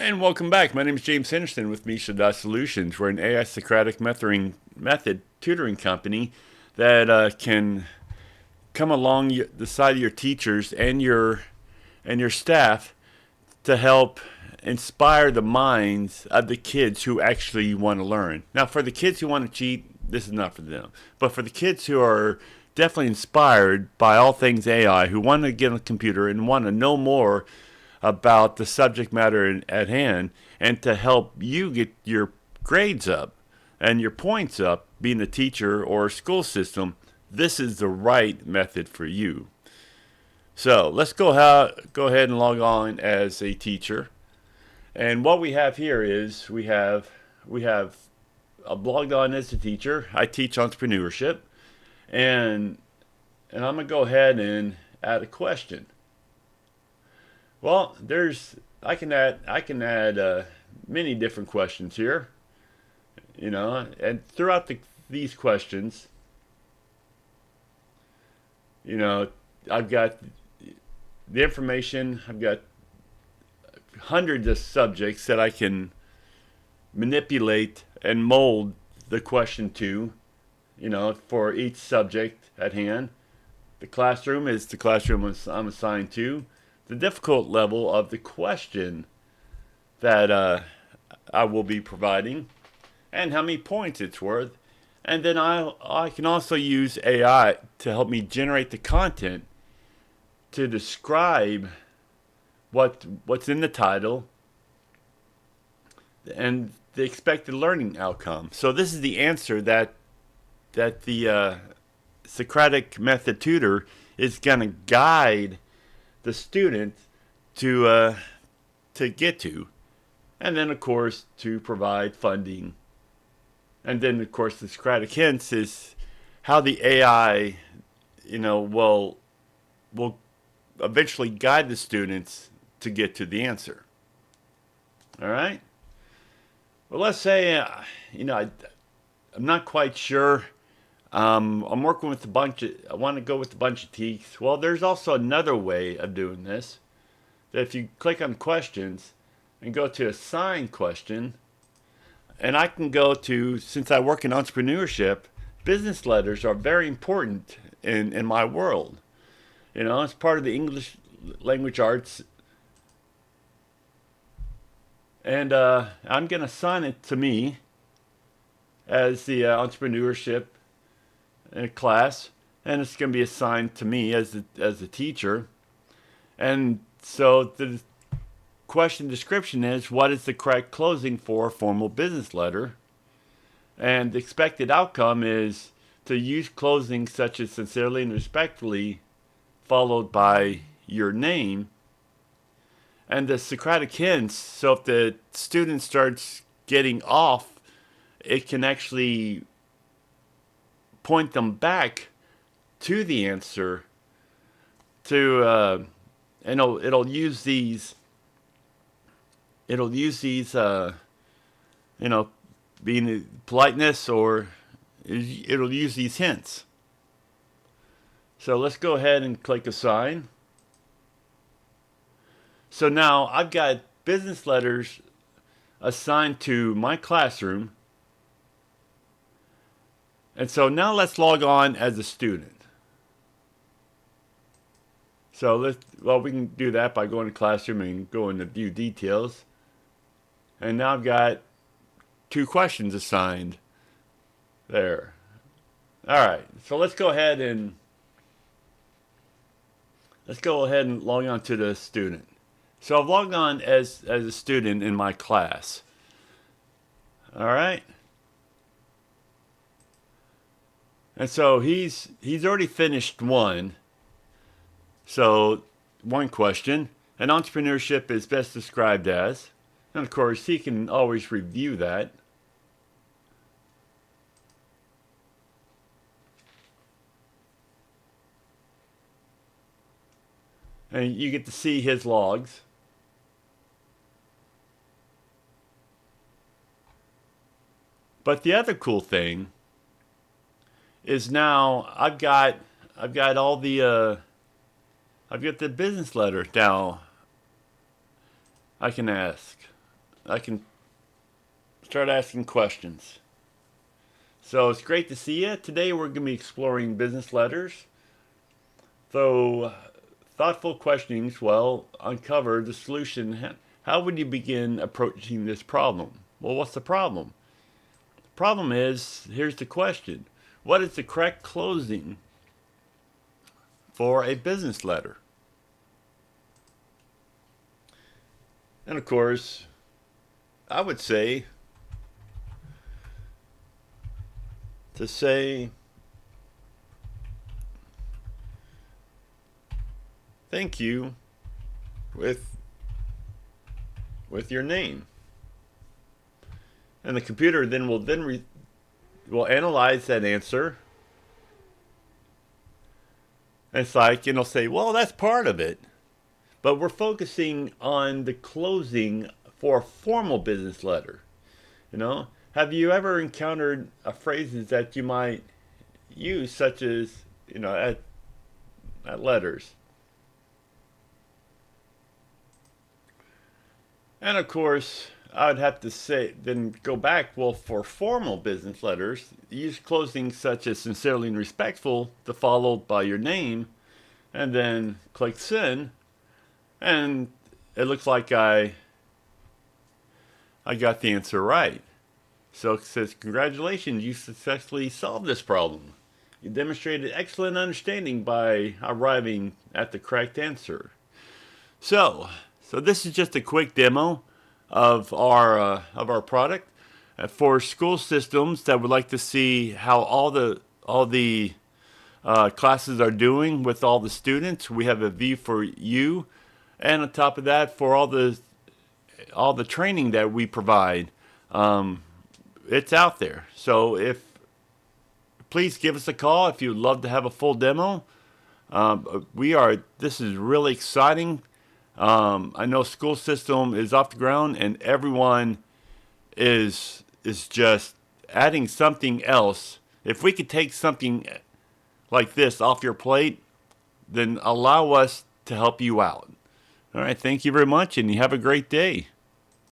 And welcome back. My name is James Henderson with Misa.solutions. We're an AI Socratic method tutoring company that can come along the side of your teachers and your staff to help inspire the minds of the kids who actually want to learn. Now, for the kids who want to cheat, this is not for them. But for the kids who are definitely inspired by all things AI, who want to get on a computer and want to know more about the subject matter at hand, and to help you get your grades up and your points up, being a teacher or a school system, this is the right method for you. So let's go ahead and log on as a teacher. And what we have here is we have logged on as a teacher. I teach entrepreneurship, and I'm gonna go ahead and add a question. Well, there's I can add many different questions here, and throughout these questions, you know, I've got the information. I've got hundreds of subjects that I can manipulate and mold the question to, for each subject at hand. The classroom is the classroom I'm assigned to. The difficult level of the question that I will be providing, and how many points it's worth. And then I can also use AI to help me generate the content to describe what's in the title and the expected learning outcome. So this is the answer that the Socratic method tutor is going to guide the student to get to, and then of course to provide funding, and then of course the Socratic hints is how the AI, will eventually guide the students to get to the answer. All right. Well, let's say I'm not quite sure. I'm working with a bunch of. I want to go with a bunch of teeth. Well, there's also another way of doing this. That if you click on questions and go to assign question, and I can go to, since I work in entrepreneurship, business letters are very important in my world. It's part of the English language arts, and I'm going to assign it to me as the entrepreneurship class, and it's going to be assigned to me as the teacher. And so the question description is, what is the correct closing for a formal business letter? And the expected outcome is to use closing such as sincerely and respectfully, followed by your name. And the Socratic hints, so if the student starts getting off, it can actually point them back to the answer to it'll use these being politeness, or it'll use these hints. So let's go ahead and click assign. So now I've got business letters assigned to my classroom. And so now let's log on as a student. So we can do that by going to classroom and going to view details. And now I've got 2 questions assigned there. All right, so let's go ahead and log on to the student. So I've logged on as a student in my class. All right. And so he's already finished one. So one question, and entrepreneurship is best described as, and of course he can always review that. And you get to see his logs. But the other cool thing is now I've got all the I've got the business letter now. I can ask, I can start asking questions. So it's great to see you. Today we're going to be exploring business letters. So thoughtful questionings will uncover the solution. How would you begin approaching this problem? Well, what's the problem? The problem is, here's the question. What is the correct closing for a business letter? And of course, I would say to say thank you with your name. And the computer will analyze that answer. And it's like, it'll say, well, that's part of it. But we're focusing on the closing for a formal business letter. Have you ever encountered phrases that you might use, such as, at letters? And of course, I would have to say, then go back, well, for formal business letters, use closing such as sincerely and respectful, followed by your name, and then click send. And it looks like I got the answer right. So it says, congratulations, you successfully solved this problem. You demonstrated excellent understanding by arriving at the correct answer. So this is just a quick demo of our product for school systems that would like to see how all the classes are doing with all the students. We have a view for you, and on top of that, for all the training that we provide, it's out there. So please give us a call if you'd love to have a full demo. This is really exciting. I know school system is off the ground, and everyone is just adding something else. If we could take something like this off your plate, then allow us to help you out. All right, thank you very much, and you have a great day.